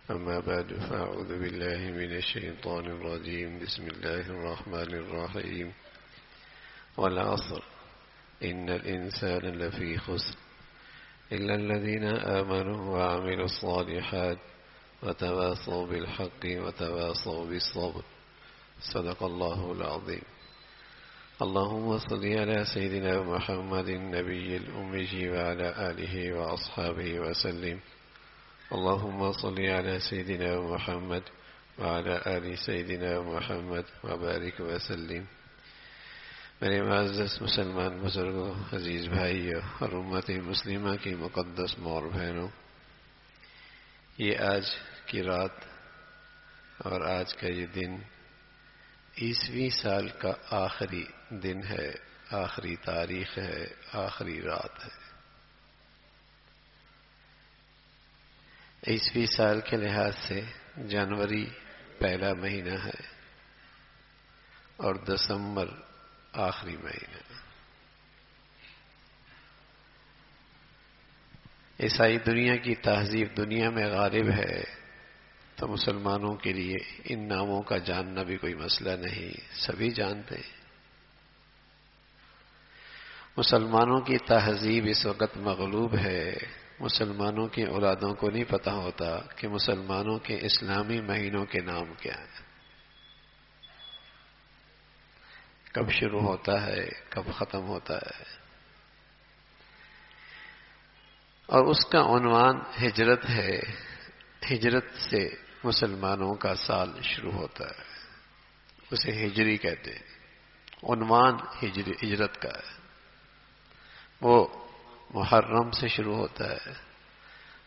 أما بعد فأعوذ بالله من الشيطان الرجيم. بسم الله الرحمن الرحيم. والعصر إن الإنسان لفي خسر إلا الذين آمنوا وعملوا الصالحات وتواصوا بالحق وتواصوا بالصبر. صدق الله العظيم. اللهم صل على سيدنا محمد النبي الأمي وعلى آله وأصحابه وسلم. اللهم صل على سيدنا محمد وعلى آل سيدنا محمد وبارك وسلم. میرے معزز مسلمان بزرگوں، عزیز بھائیوں اور امت مسلمہ کی مقدس ماں اور بہنوں، یہ آج کی رات اور آج کا یہ دن عیسوی سال کا آخری دن ہے، آخری تاریخ ہے، آخری رات ہے۔ عیسوی سال کے لحاظ سے جنوری پہلا مہینہ ہے اور دسمبر آخری مہینہ۔ عیسائی دنیا کی تہذیب دنیا میں غالب ہے تو مسلمانوں کے لیے ان ناموں کا جاننا بھی کوئی مسئلہ نہیں، سبھی جانتے ہیں۔ مسلمانوں کی تہذیب اس وقت مغلوب ہے، مسلمانوں کی اولادوں کو نہیں پتہ ہوتا کہ مسلمانوں کے اسلامی مہینوں کے نام کیا ہیں، کب شروع ہوتا ہے، کب ختم ہوتا ہے، اور اس کا عنوان ہجرت ہے۔ ہجرت سے مسلمانوں کا سال شروع ہوتا ہے، اسے ہجری کہتے ہیں۔ عنوان ہجرت کا ہے، وہ محرم سے شروع ہوتا ہے،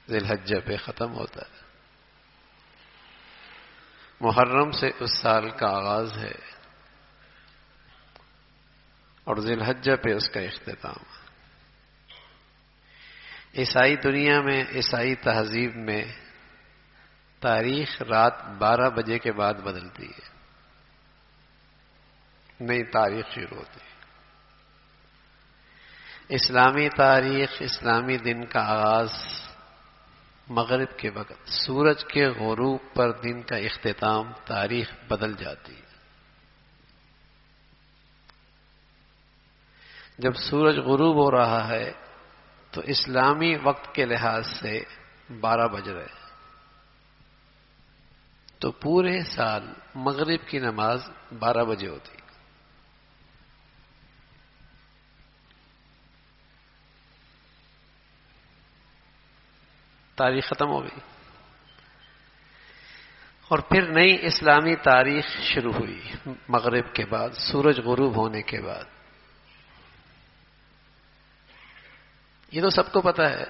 ذی الحجہ پہ ختم ہوتا ہے۔ محرم سے اس سال کا آغاز ہے اور ذی الحجہ پہ اس کا اختتام ہے۔ عیسائی دنیا میں، عیسائی تہذیب میں تاریخ رات 12 بجے کے بعد بدلتی ہے، نئی تاریخ شروع ہوتی ہے۔ اسلامی تاریخ، اسلامی دن کا آغاز مغرب کے وقت، سورج کے غروب پر دن کا اختتام، تاریخ بدل جاتی ہے۔ جب سورج غروب ہو رہا ہے تو اسلامی وقت کے لحاظ سے 12 بج رہے ہیں، تو پورے سال مغرب کی نماز 12 بجے ہوتی ہے۔ تاریخ ختم ہو گئی اور پھر نئی اسلامی تاریخ شروع ہوئی مغرب کے بعد، سورج غروب ہونے کے بعد۔ یہ تو سب کو پتہ ہے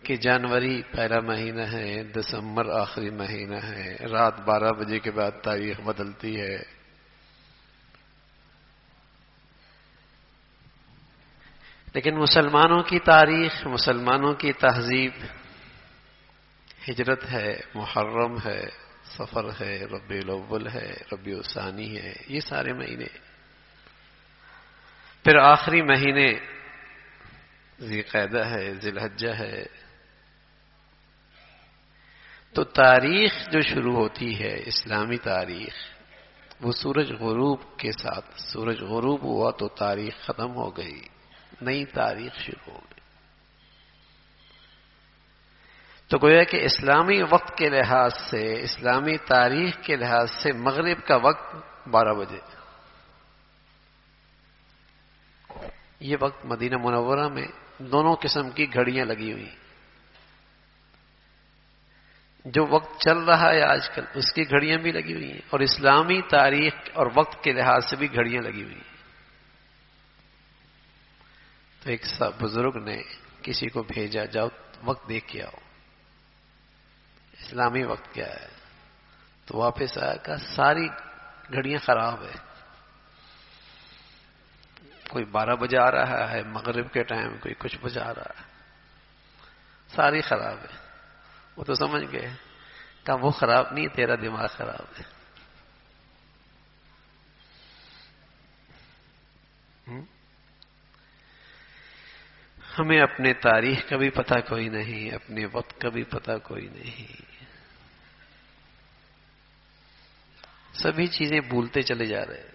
کہ جنوری پہلا مہینہ ہے، دسمبر آخری مہینہ ہے، رات 12 بجے کے بعد تاریخ بدلتی ہے۔ لیکن مسلمانوں کی تاریخ، مسلمانوں کی تہذیب ہجرت ہے، محرم ہے، سفر ہے، ربیع الاول ہے، ربیع الثانی ہے، یہ سارے مہینے۔ پھر آخری مہینے ذی قعدہ ہے، ذی الحجہ ہے۔ تو تاریخ جو شروع ہوتی ہے، اسلامی تاریخ، وہ سورج غروب کے ساتھ، سورج غروب ہوا تو تاریخ ختم ہو گئی، نئی تاریخ شروع ہو گئی۔ تو گویا کہ اسلامی وقت کے لحاظ سے، اسلامی تاریخ کے لحاظ سے مغرب کا وقت 12 بجے۔ یہ وقت مدینہ منورہ میں دونوں قسم کی گھڑیاں لگی ہوئی، جو وقت چل رہا ہے آج کل اس کی گھڑیاں بھی لگی ہوئی ہیں، اور اسلامی تاریخ اور وقت کے لحاظ سے بھی گھڑیاں لگی ہوئی ہیں۔ تو ایک بزرگ نے کسی کو بھیجا، جاؤ وقت دیکھ کے آؤ، اسلامی وقت کیا ہے؟ تو واپس آیا، کہا ساری گھڑیاں خراب ہے، کوئی 12 بجے آ رہا ہے مغرب کے ٹائم، کوئی کچھ بجے آ رہا ہے، ساری خراب ہے۔ وہ تو سمجھ گئے، کہا وہ خراب نہیں، تیرا دماغ خراب ہے۔ ہمیں اپنے تاریخ کا بھی پتہ کوئی نہیں، اپنے وقت کا بھی پتہ کوئی نہیں۔ سبھی چیزیں بھولتے چلے جا رہے ہیں.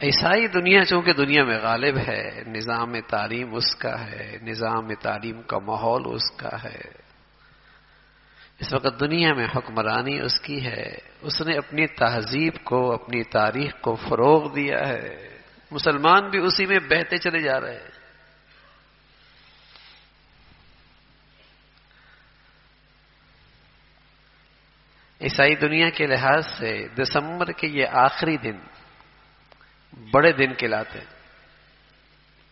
عیسائی دنیا چونکہ دنیا میں غالب ہے، نظام تعلیم اس کا ہے، نظام تعلیم کا ماحول اس کا ہے، اس وقت دنیا میں حکمرانی اس کی ہے، اس نے اپنی تہذیب کو، اپنی تاریخ کو فروغ دیا ہے. مسلمان بھی اسی میں بہتے چلے جا رہے ہیں. عیسائی دنیا کے لحاظ سے دسمبر کے یہ آخری دن بڑے دن کہلاتے ہیں.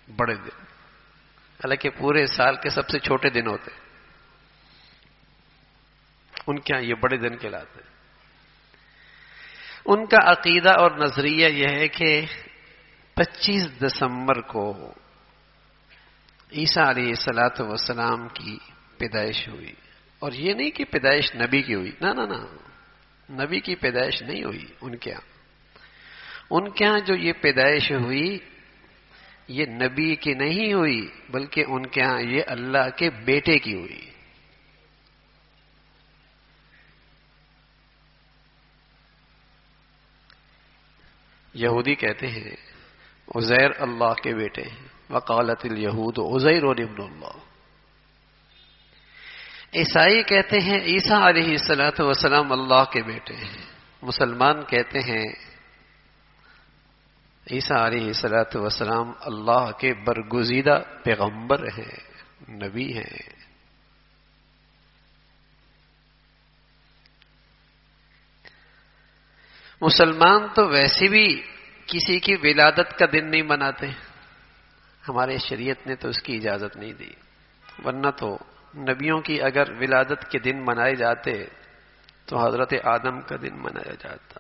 بڑے دن، حالانکہ پورے سال کے سب سے چھوٹے دن ہوتے ہیں، ان کے یہاں یہ بڑے دن کہلاتے ہیں. ان کا عقیدہ اور نظریہ یہ ہے کہ 25 دسمبر کو عیسیٰ علیہ السلام کی پیدائش ہوئی. اور یہ نہیں کہ پیدائش نبی کی ہوئی، نہ، نبی کی پیدائش نہیں ہوئی. ان کے ہاں جو یہ پیدائش ہوئی یہ نبی کی نہیں ہوئی، بلکہ ان کے ہاں یہ اللہ کے بیٹے کی ہوئی. یہودی کہتے ہیں عزیر اللہ کے بیٹے ہیں، وقالت الیہود عزیر ابن اللہ. عیسائی کہتے ہیں عیسیٰ علیہ السلام اللہ کے بیٹے ہیں. مسلمان کہتے ہیں عیسیٰ علیہ السلام اللہ کے برگزیدہ پیغمبر ہیں، نبی ہیں. مسلمان تو ویسے بھی کسی کی ولادت کا دن نہیں مناتے، ہمارے شریعت نے تو اس کی اجازت نہیں دی. ورنہ تو نبیوں کی اگر ولادت کے دن منائے جاتے تو حضرت آدم کا دن منایا جاتا.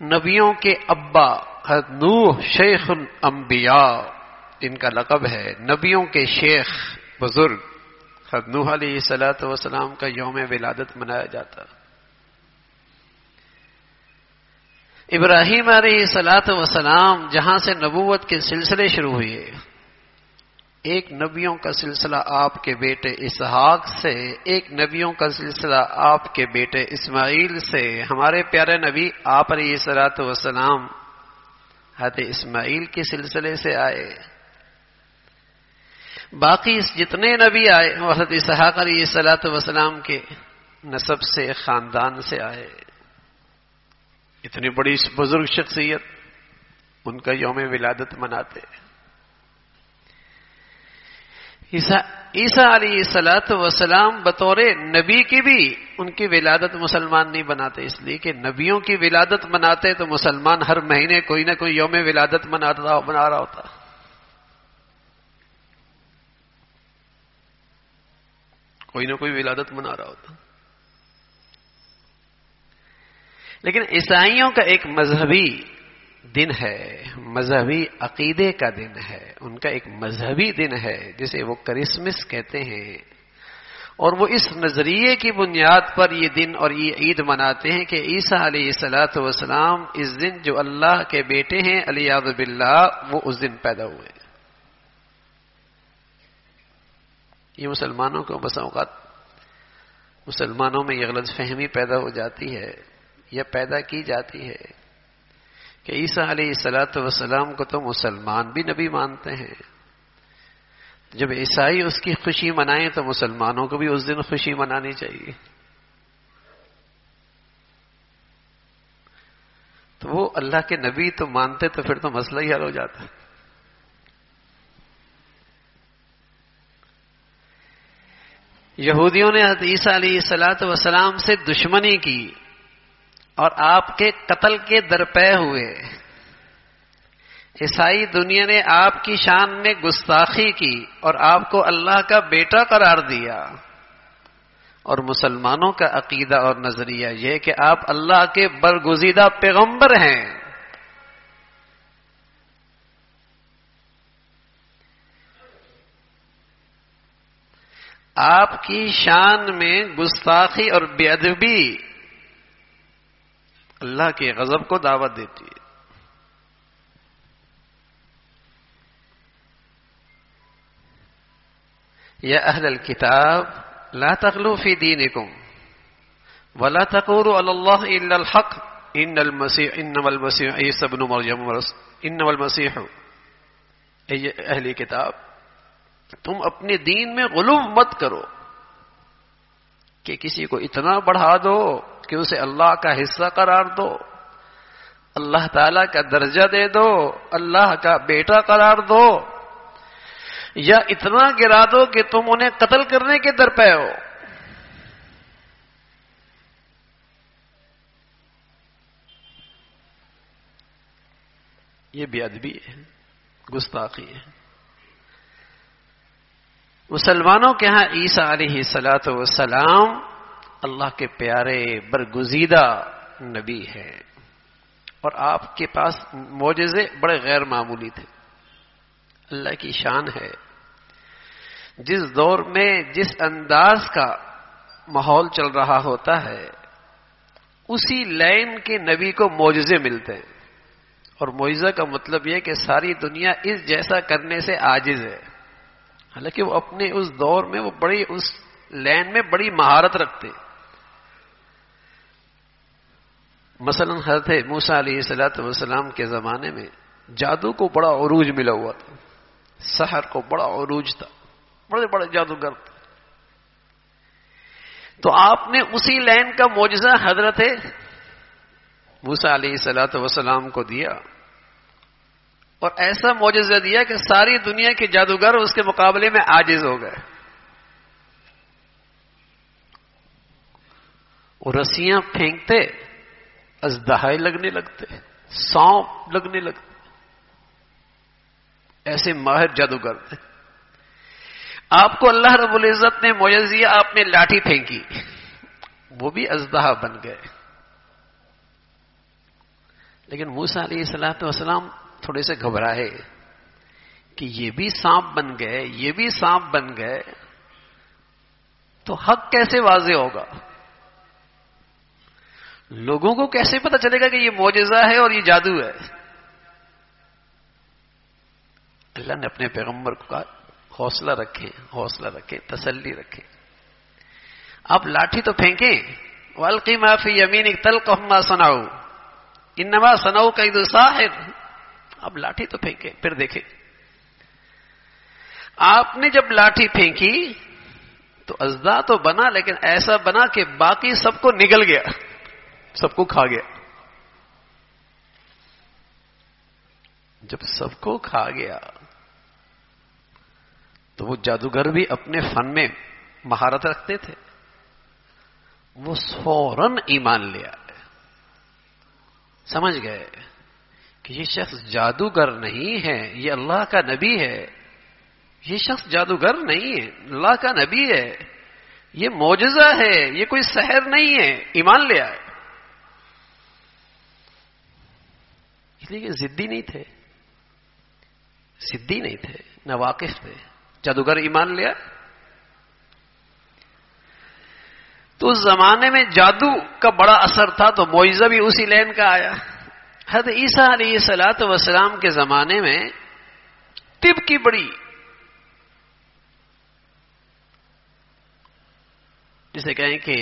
نبیوں کے ابا حضرت نوح شیخ الانبیاء ان کا لقب ہے. نبیوں کے شیخ بزرگ حضرت نوح علیہ السلام کا یوم ولادت منایا جاتا. ابراہیم علیہ السلام جہاں سے نبوت کے سلسلے شروع ہوئے، ایک نبیوں کا سلسلہ آپ کے بیٹے اسحاق سے، ایک نبیوں کا سلسلہ آپ کے بیٹے اسماعیل سے. ہمارے پیارے نبی آپ علیہ السلام حضرت اسماعیل کے سلسلے سے آئے. باقی جتنے نبی آئے وہ حضرت اسحاق علیہ السلام کے نسب سے، خاندان سے آئے. اتنی بڑی بزرگ شخصیت، ان کا یوم ولادت مناتے. عیسیٰ علیہ السلام بطور نبی کی بھی ان کی ولادت مسلمان نہیں بناتے، اس لیے کہ نبیوں کی ولادت مناتے تو مسلمان ہر مہینے کوئی نہ کوئی یوم ولادت منا رہا ہوتا. کوئی نہ کوئی ولادت منا رہا ہوتا. لیکن عیسائیوں کا ایک مذہبی دن ہے، مذہبی عقیدے کا دن ہے، ان کا ایک مذہبی دن ہے جسے وہ کرسمس کہتے ہیں. اور وہ اس نظریے کی بنیاد پر یہ دن اور یہ عید مناتے ہیں کہ عیسیٰ علیہ السلام اس دن جو اللہ کے بیٹے ہیں علیہ باللہ، وہ اس دن پیدا ہوئے. یہ مسلمانوں کو بس اوقات مسلمانوں میں یہ غلط فہمی پیدا ہو جاتی ہے یا پیدا کی جاتی ہے کہ عیسیٰ علیہ السلام کو تو مسلمان بھی نبی مانتے ہیں. جب عیسائی اس کی خوشی منائیں تو مسلمانوں کو بھی اس دن خوشی منانی چاہیے. تو وہ اللہ کے نبی تو مانتے تو پھر تو مسئلہ ہی حل ہو جاتا. یہودیوں نے حضرت عیسیٰ علیہ السلام سے دشمنی کی اور آپ کے قتل کے درپے ہوئے. عیسائی دنیا نے آپ کی شان میں گستاخی کی اور آپ کو اللہ کا بیٹا قرار دیا. اور مسلمانوں کا عقیدہ اور نظریہ یہ کہ آپ اللہ کے برگزیدہ پیغمبر ہیں. آپ کی شان میں گستاخی اور بے ادبی اللہ کے غضب کو دعوت دیتی ہے. یا اہل الکتاب لا تغلوا في دينكم ولا تقولوا على الله الا الحق انما المسيح عيسى ابن مريم انما المسيح، اے اہل کتاب تم اپنے دین میں غلو مت کرو کہ کسی کو اتنا بڑھا دو کہ اسے اللہ کا حصہ قرار دو، اللہ تعالی کا درجہ دے دو، اللہ کا بیٹا قرار دو، یا اتنا گرا دو کہ تم انہیں قتل کرنے کے درپے ہو۔ یہ بے ادبی ہے، گستاخی ہے۔ مسلمانوں کے ہاں عیسیٰ علیہ السلام اللہ کے پیارے برگزیدہ نبی ہیں، اور آپ کے پاس معجزے بڑے غیر معمولی تھے۔ اللہ کی شان ہے، جس دور میں جس انداز کا ماحول چل رہا ہوتا ہے اسی لائن کے نبی کو معجزے ملتے ہیں، اور معجزہ کا مطلب یہ کہ ساری دنیا اس جیسا کرنے سے عاجز ہے، حالانکہ وہ اپنے اس دور میں وہ بڑی اس لائن میں بڑی مہارت رکھتے۔ مثلا حضرت موسیٰ علیہ السلام کے زمانے میں جادو کو بڑا عروج ملا ہوا تھا، سحر کو بڑا عروج تھا، بڑے بڑے جادوگر تھے۔ تو آپ نے اسی لائن کا معجزہ حضرت موسیٰ علیہ السلام کو دیا، اور ایسا معجزہ دیا کہ ساری دنیا کے جادوگر اس کے مقابلے میں عاجز ہو گئے۔ وہ رسیاں پھینکتے اژدہائی لگنے لگتے، سانپ لگنے لگتے، ایسے ماہر جادوگر تھے۔ آپ کو اللہ رب العزت نے معجزہ دیا، آپ نے لاٹھی پھینکی، وہ بھی اژدہا بن گئے۔ لیکن موسیٰ علیہ السلام تھوڑے سے گھبرائے کہ یہ بھی سانپ بن گئے، یہ بھی سانپ بن گئے، تو حق کیسے واضح ہوگا؟ لوگوں کو کیسے پتہ چلے گا کہ یہ معجزہ ہے اور یہ جادو ہے؟ اللہ نے اپنے پیغمبر کو کہا حوصلہ رکھیں، حوصلہ رکھیں، تسلی رکھیں۔ آپ لاٹھی تو پھینکیں، وَأَلْقِ مَا فِي يَمِينِكَ تَلْقَفْ مَا صَنَعُوا إِنَّمَا صَنَعُوا كَيْدُ سَاحِرٍ۔ آپ لاٹھی تو پھینکیں، پھر دیکھیں۔ آپ نے جب لاٹھی پھینکی تو اژدہا تو بنا، لیکن ایسا بنا کہ باقی سب کو نگل گیا، سب کو کھا گیا۔ جب سب کو کھا گیا تو وہ جادوگر بھی اپنے فن میں مہارت رکھتے تھے، وہ فوراً ایمان لیا، سمجھ گئے کہ یہ شخص جادوگر نہیں ہے، یہ اللہ کا نبی ہے، یہ شخص جادوگر نہیں ہے، اللہ کا نبی ہے، یہ معجزہ ہے، یہ کوئی سحر نہیں ہے، ایمان لے آئے۔ اس لیے کہ ضدی نہیں تھے، ضدی نہیں تھے، ناواقف تھے، جادوگر ایمان لیا۔ تو اس زمانے میں جادو کا بڑا اثر تھا، تو معجزہ بھی اسی لین کا آیا۔ حضرت عیسیٰ علیہ السلام کے زمانے میں طب کی بڑی، جسے کہیں کہ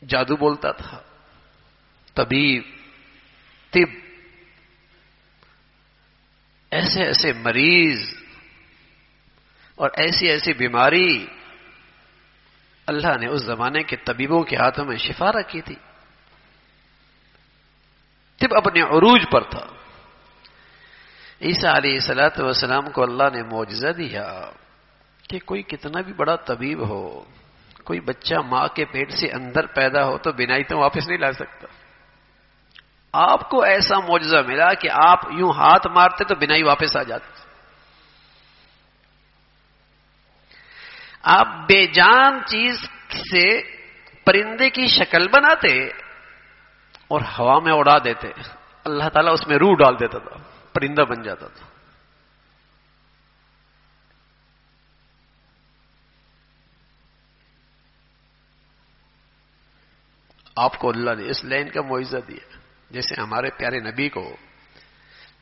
جادو بولتا تھا، طبیب، طب، ایسے ایسے مریض اور ایسی ایسی بیماری اللہ نے اس زمانے کے طبیبوں کے ہاتھوں میں شفا رکھی تھی۔ طب اپنے عروج پر تھا۔ عیسیٰ علیہ السلام کو اللہ نے معجزہ دیا کہ کوئی کتنا بھی بڑا طبیب ہو، کوئی بچہ ماں کے پیٹ سے اندر پیدا ہو تو بینائی تو واپس نہیں لا سکتا۔ آپ کو ایسا معجزہ ملا کہ آپ یوں ہاتھ مارتے تو بینائی واپس آ جاتی۔ آپ بے جان چیز سے پرندے کی شکل بناتے اور ہوا میں اڑا دیتے، اللہ تعالیٰ اس میں روح ڈال دیتا تھا، پرندہ بن جاتا تھا۔ آپ کو اللہ نے اس لائن کا معجزہ دیا، جیسے ہمارے پیارے نبی کو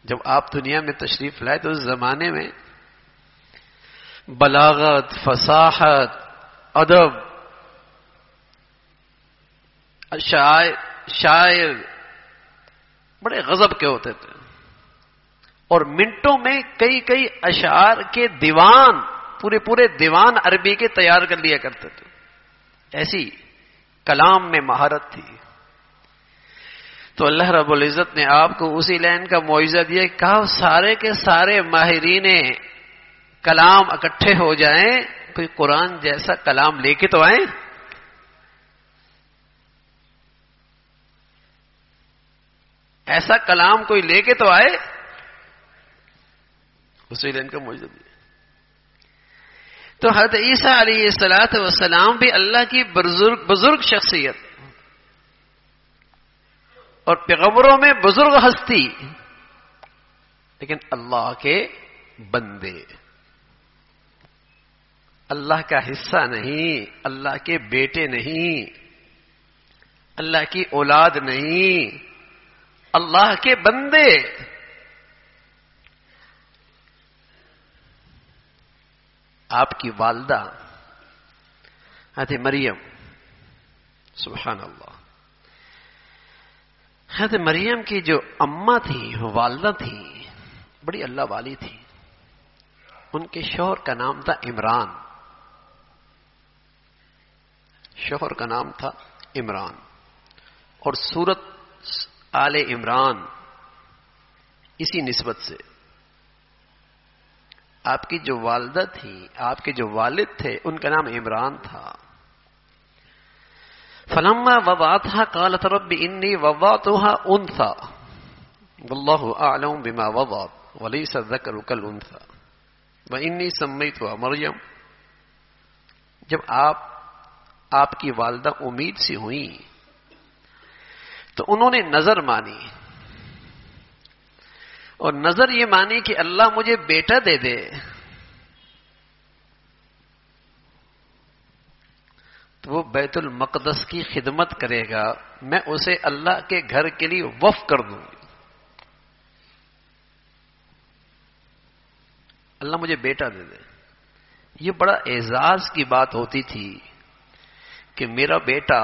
جب آپ دنیا میں تشریف لائے تو اس زمانے میں بلاغت، فصاحت ادب، شاعر بڑے غضب کے ہوتے تھے، اور منٹوں میں کئی کئی اشعار کے دیوان، پورے دیوان عربی کے تیار کر لیا کرتے تھے. ایسی کلام میں مہارت تھی. تو اللہ رب العزت نے آپ کو اسی لائن کا معجزہ دیا، کہا سارے کے سارے ماہرین کلام اکٹھے ہو جائیں، کوئی قرآن جیسا کلام لے کے تو آئیں. ایسا کلام کوئی لے کے تو آئے. اسی لائن کا معجزہ دیا. تو حضرت عیسیٰ علیہ السلام بھی اللہ کی بزرگ شخصیت اور پیغمبروں میں بزرگ ہستی، لیکن اللہ کے بندے، اللہ کا حصہ نہیں، اللہ کے بیٹے نہیں، اللہ کی اولاد نہیں، اللہ کے بندے. آپ کی والدہ حضرت مریم، سبحان اللہ، حضرت مریم کی جو اماں تھی، والدہ تھی، بڑی اللہ والی تھی. ان کے شوہر کا نام تھا عمران، شوہر کا نام تھا عمران، اور سورت آل عمران اسی نسبت سے. آپ کی جو والدہ تھی، آپ کے جو والد تھے، ان کا نام عمران تھا. فلما وضعتها قالت رب انی وضعتها انثى والله اعلم بما وضعت وليس الذكر كالانثى وانی سميتها مریم. جب آپ کی والدہ امید سی ہوئی تو انہوں نے نظر مانی، اور نظر یہ مانی کہ اللہ مجھے بیٹا دے دے. تو وہ بیت المقدس کی خدمت کرے گا، میں اسے اللہ کے گھر کے لیے وقف کر دوں گی. اللہ مجھے بیٹا دے دے. یہ بڑا اعزاز کی بات ہوتی تھی کہ میرا بیٹا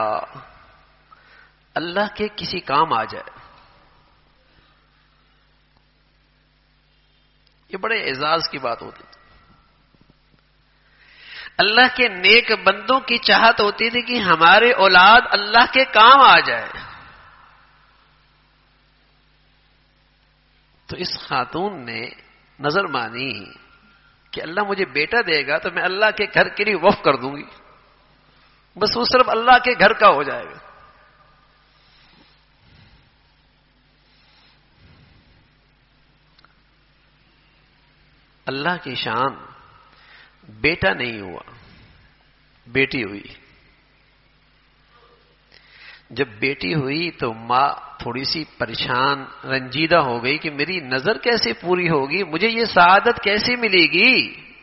اللہ کے کسی کام آ جائے. یہ بڑے اعزاز کی بات ہوتی تھی. اللہ کے نیک بندوں کی چاہت ہوتی تھی کہ ہمارے اولاد اللہ کے کام آ جائے. تو اس خاتون نے نظر مانی کہ اللہ مجھے بیٹا دے گا تو میں اللہ کے گھر کے لیے وقف کر دوں گی، بس وہ صرف اللہ کے گھر کا ہو جائے گا. اللہ کی شان، بیٹا نہیں ہوا، بیٹی ہوئی. جب بیٹی ہوئی تو ماں تھوڑی سی پریشان، رنجیدہ ہو گئی کہ میری نظر کیسے پوری ہوگی، مجھے یہ سعادت کیسے ملے گی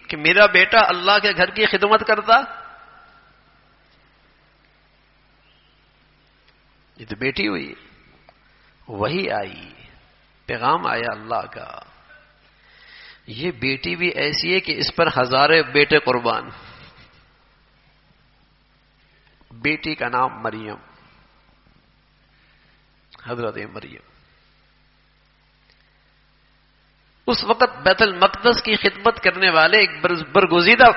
کہ میرا بیٹا اللہ کے گھر کی خدمت کرتا. یہ تو بیٹی ہوئی. وہی آئی، پیغام آیا اللہ کا، یہ بیٹی بھی ایسی ہے کہ اس پر ہزاریں بیٹے قربان. بیٹی کا نام مریم، حضرت مریم. اس وقت بیت المقدس کی خدمت کرنے والے ایک برگزیدہ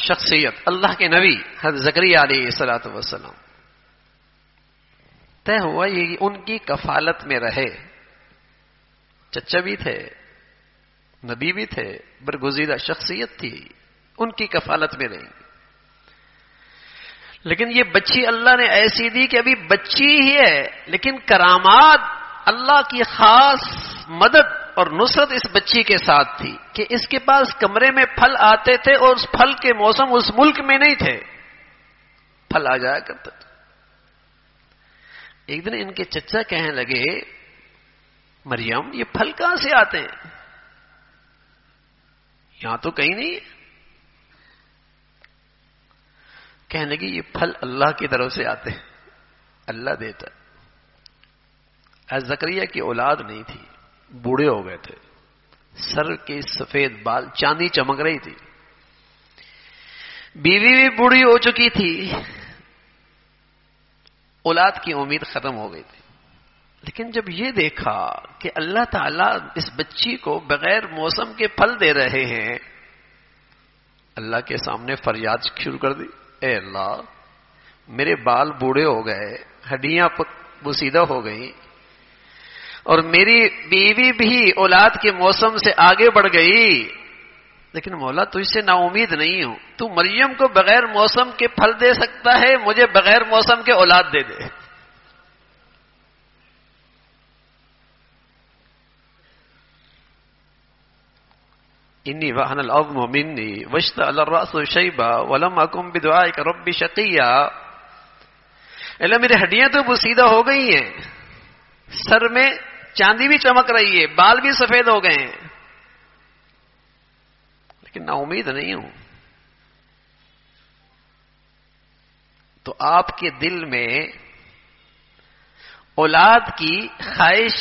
شخصیت اللہ کے نبی حضرت زکریا علیہ السلام طے ہوا یہ ان کی کفالت میں رہے. چچا بھی تھے، نبی بھی تھے، برگزیدہ شخصیت تھی، ان کی کفالت میں رہیں. لیکن یہ بچی اللہ نے ایسی دی کہ ابھی بچی ہی ہے، لیکن کرامات، اللہ کی خاص مدد اور نصرت اس بچی کے ساتھ تھی کہ اس کے پاس کمرے میں پھل آتے تھے اور اس پھل کے موسم اس ملک میں نہیں تھے، پھل آ جایا کرتے تھے. ایک دن ان کے چچا کہنے لگے مریم یہ پھل کہاں سے آتے ہیں؟ یہاں تو کہیں نہیں ہے. کہنے لگی یہ پھل اللہ کی طرف سے آتے ہیں، اللہ دیتا ہے. حضرت زکریا کی اولاد نہیں تھی، بوڑھے ہو گئے تھے، سر کے سفید بال چاندی چمک رہی تھی. بیوی بھی بوڑھی ہو چکی تھی، اولاد کی امید ختم ہو گئی تھی، لیکن جب یہ دیکھا کہ اللہ تعالیٰ اس بچی کو بغیر موسم کے پھل دے رہے ہیں، اللہ کے سامنے فریاد شروع کر دی، اے اللہ میرے بال بوڑھے ہو گئے، ہڈیاں بوسیدہ ہو گئی، اور میری بیوی بھی اولاد کے موسم سے آگے بڑھ گئی، لیکن مولا تجھ سے نا امید نہیں ہوں، تو مریم کو بغیر موسم کے پھل دے سکتا ہے، مجھے بغیر موسم کے اولاد دے دے۔ انی وہن العظم منی واشتعل الرأس شیبا ولم اکن بدعائک رب شقیا، اللہ میری ہڈیاں تو بوسیدہ ہو گئی ہیں، سر میں چاندی بھی چمک رہی ہے، بال بھی سفید ہو گئے ہیں، لیکن نا امید نہیں ہوں۔ تو آپ کے دل میں اولاد کی خواہش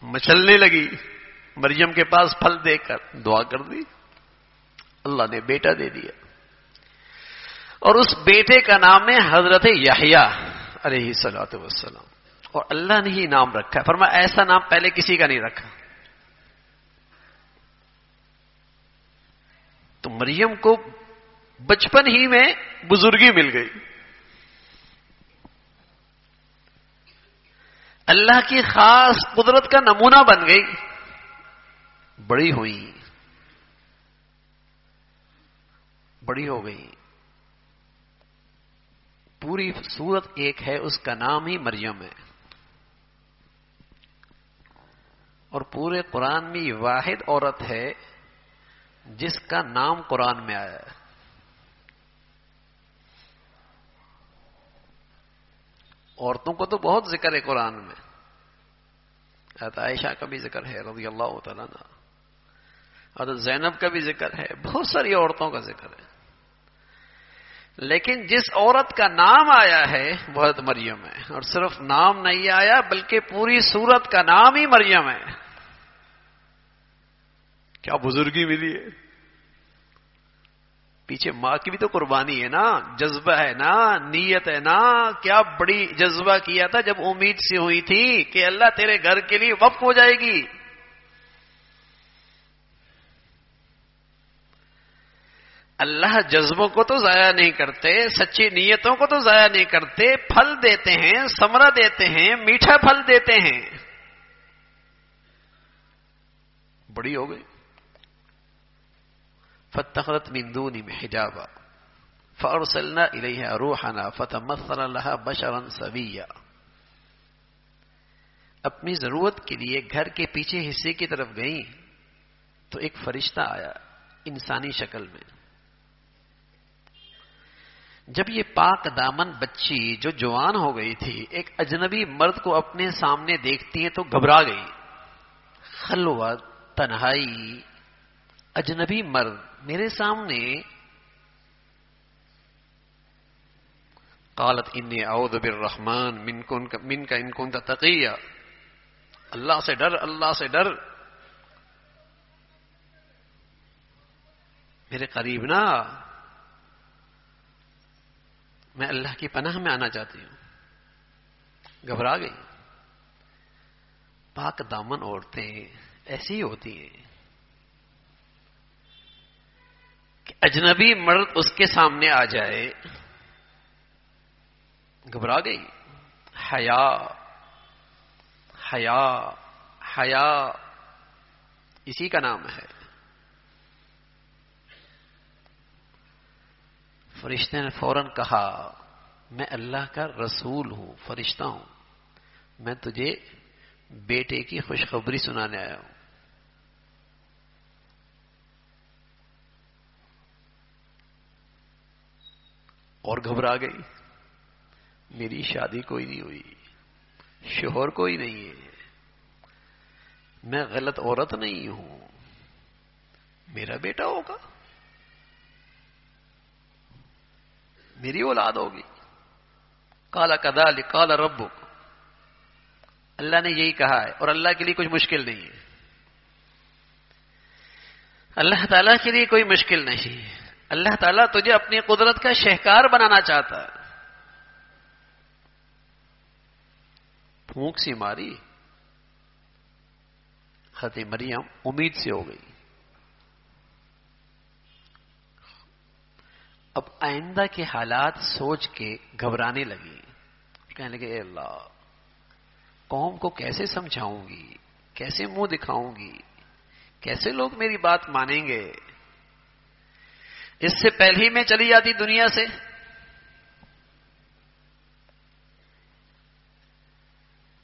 مچلنے لگی، مریم کے پاس پھل دے کر دعا کر دی، اللہ نے بیٹا دے دیا، اور اس بیٹے کا نام ہے حضرت یحییٰ علیہ الصلوۃ والسلام، اور اللہ نے ہی نام رکھا ہے، فرمایا ایسا نام پہلے کسی کا نہیں رکھا۔ تو مریم کو بچپن ہی میں بزرگی مل گئی، اللہ کی خاص قدرت کا نمونہ بن گئی، بڑی ہوئی، بڑی ہو گئی، پوری سورت ایک ہے، اس کا نام ہی مریم ہے، اور پورے قرآن میں یہ واحد عورت ہے جس کا نام قرآن میں آیا ہے۔ عورتوں کو تو بہت ذکر ہے قرآن میں، حضرت عائشہ کا بھی ذکر ہے رضی اللہ تعالیٰ عنہ، حضرت زینب کا بھی ذکر ہے، بہت ساری عورتوں کا ذکر ہے، لیکن جس عورت کا نام آیا ہے وہ حضرت مریم ہے، اور صرف نام نہیں آیا بلکہ پوری سورت کا نام ہی مریم ہے۔ کیا بزرگی ملی ہے، پیچھے ماں کی بھی تو قربانی ہے نا، جذبہ ہے نا، نیت ہے نا، کیا بڑی جذبہ کیا تھا جب امید سے ہوئی تھی کہ اللہ تیرے گھر کے لیے وقف ہو جائے گی۔ اللہ جذبوں کو تو ضائع نہیں کرتے، سچی نیتوں کو تو ضائع نہیں کرتے، پھل دیتے ہیں، ثمرہ دیتے ہیں، میٹھا پھل دیتے ہیں۔ بڑی ہو گئی، فاتخذت من دونهم حجابا فارسلنا الیہا روحنا فتمثل لها بشرا سویا، اپنی ضرورت کے لیے گھر کے پیچھے حصے کی طرف گئیں تو ایک فرشتہ آیا انسانی شکل میں۔ جب یہ پاک دامن بچی جو جوان ہو گئی تھی ایک اجنبی مرد کو اپنے سامنے دیکھتی ہے تو گھبرا گئی، خلوت، تنہائی، اجنبی مرد میرے سامنے۔ قالت انی اعوذ بالرحمن منک ان کنت تقیا، اللہ سے ڈر، اللہ سے ڈر، میرے قریب نہ، میں اللہ کی پناہ میں آنا چاہتی ہوں۔ گھبرا گئی۔ پاک دامن عورتیں ایسی ہی ہوتی ہیں کہ اجنبی مرد اس کے سامنے آ جائے، گھبرا گئی۔ حیا، حیا، حیا اسی کا نام ہے۔ فرشتے نے فوراً کہا میں اللہ کا رسول ہوں، فرشتہ ہوں، میں تجھے بیٹے کی خوشخبری سنانے آیا ہوں۔ اور گھبرا گئی، میری شادی کوئی نہیں ہوئی، شوہر کوئی نہیں ہے، میں غلط عورت نہیں ہوں، میرا بیٹا ہوگا، میری اولاد ہوگی۔ قال كذلك قال ربك، اللہ نے یہی کہا ہے، اور اللہ کے لیے کچھ مشکل نہیں ہے، اللہ تعالیٰ کے لیے کوئی مشکل نہیں ہے۔ اللہ تعالیٰ تجھے اپنی قدرت کا شہکار بنانا چاہتا ہے. پھونک سی ماری، حضرت مریم امید سے ہو گئی. اب آئندہ کے حالات سوچ کے گھبرانے لگی. کہنے لگے اے اللہ، قوم کو کیسے سمجھاؤں گی، کیسے منہ دکھاؤں گی، کیسے لوگ میری بات مانیں گے. اس سے پہلے ہی میں چلی جاتی دنیا سے.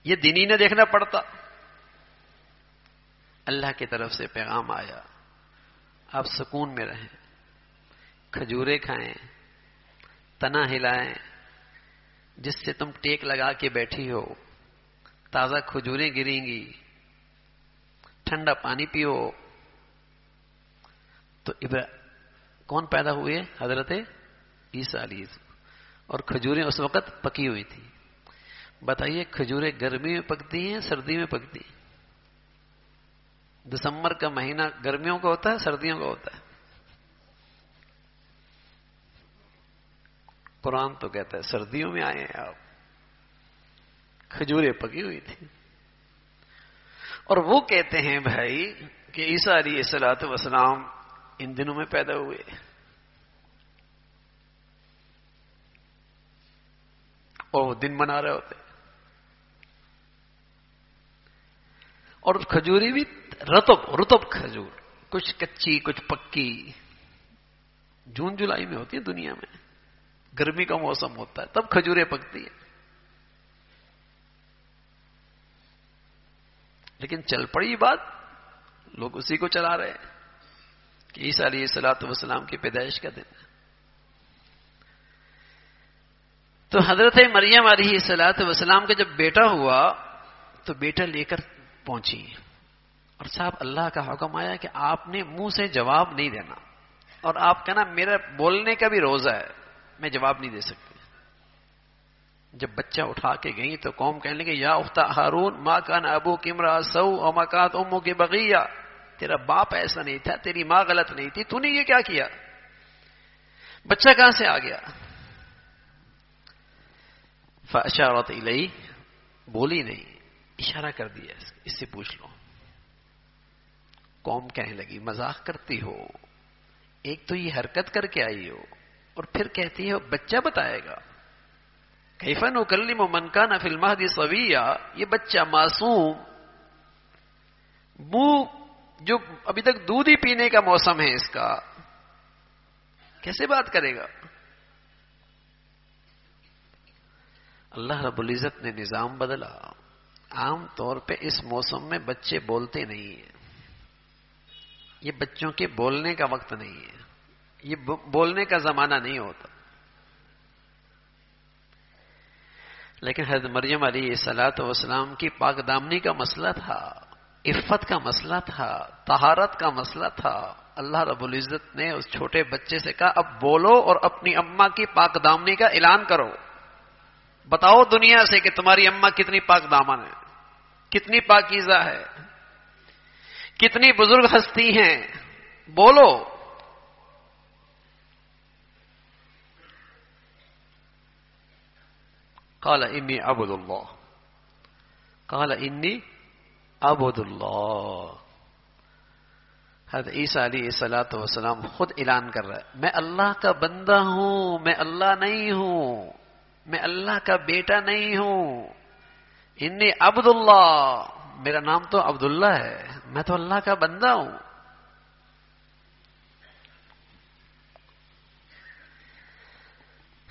یہ دن ہی نہ دیکھنا پڑتا. اللہ کی طرف سے پیغام آیا، آپ سکون میں رہیں، کھجورے کھائیں، تنا ہلائیں، جس سے تم ٹیک لگا کے بیٹھی ہو تازہ کھجوریں گریں گی، ٹھنڈا پانی پیو. تو کون پیدا ہوئے؟ حضرت عیسیٰ علیہ السلام. اور کھجوریں اس وقت پکی ہوئی تھی. بتائیے کھجوریں گرمی میں پکتی ہیں سردی میں پکتی ہیں؟ دسمبر کا مہینہ گرمیوں کا ہوتا ہے سردیوں کا ہوتا ہے؟ قرآن تو کہتا ہے سردیوں میں آئے ہیں آپ. کھجوریں پکی ہوئی تھی. اور وہ کہتے ہیں بھائی کہ عیسیٰ علیہ الصلوۃ والسلام ان دنوں میں پیدا ہوئے. اور وہ دن منا رہے ہوتے. اور کھجوری بھی رطب کھجور، کچھ کچی کچھ پکی. جون جولائی میں ہوتی ہے دنیا میں، گرمی کا موسم ہوتا ہے تب کھجوریں پکتی ہیں. لیکن چل پڑی بات، لوگ اسی کو چلا رہے ہیں کہ عیسیٰ علیہ الصلوۃ والسلام کی پیدائش کا دن ہے. تو حضرت مریم علیہ الصلوۃ والسلام کا جب بیٹا ہوا تو بیٹا لے کر پہنچی. اور صاحب اللہ کا حکم آیا کہ آپ نے منہ سے جواب نہیں دینا. اور آپ کہنا میرا بولنے کا بھی روزہ ہے، میں جواب نہیں دے سکتی. جب بچہ اٹھا کے گئی تو قوم کہنے لگے یا اخت ہارون ما کان ابوک امرأ سوء وما کانت امک بغیہ. تیرا باپ ایسا نہیں تھا، تیری ماں غلط نہیں تھی، تو نے یہ کیا کیا؟ بچہ کہاں سے آ گیا؟ فاشارت الیہ، بولی نہیں، اشارہ کر دیا اس سے پوچھ لو. قوم کہنے لگی مذاق کرتی ہو، ایک تو یہ حرکت کر کے آئی ہو اور پھر کہتی ہو بچہ بتائے گا. کیف نکلم من کان فی المہد صبیا، یہ بچہ معصوم، جو ابھی تک دودھ ہی پینے کا موسم ہے اس کا، کیسے بات کرے گا؟ اللہ رب العزت نے نظام بدلا. عام طور پہ اس موسم میں بچے بولتے نہیں ہیں. یہ بچوں کے بولنے کا وقت نہیں ہے، یہ بولنے کا زمانہ نہیں ہوتا. لیکن حضرت مریم علیہ الصلوۃ والسلام کی پاک دامنی کا مسئلہ تھا، عفت کا مسئلہ تھا، طہارت کا مسئلہ تھا. اللہ رب العزت نے اس چھوٹے بچے سے کہا اب بولو اور اپنی اماں کی پاک دامنی کا اعلان کرو. بتاؤ دنیا سے کہ تمہاری اماں کتنی پاک دامن ہے، کتنی پاکیزہ ہے، کتنی بزرگ ہستی ہیں. بولو. قال انی عبد اللہ، قال انی عبد اللہ. حضرت عیسیٰ علیہ الصلوۃ والسلام خود اعلان کر رہا ہے میں اللہ کا بندہ ہوں، میں اللہ نہیں ہوں، میں اللہ کا بیٹا نہیں ہوں. انی عبد اللہ، میرا نام تو عبداللہ ہے، میں تو اللہ کا بندہ ہوں.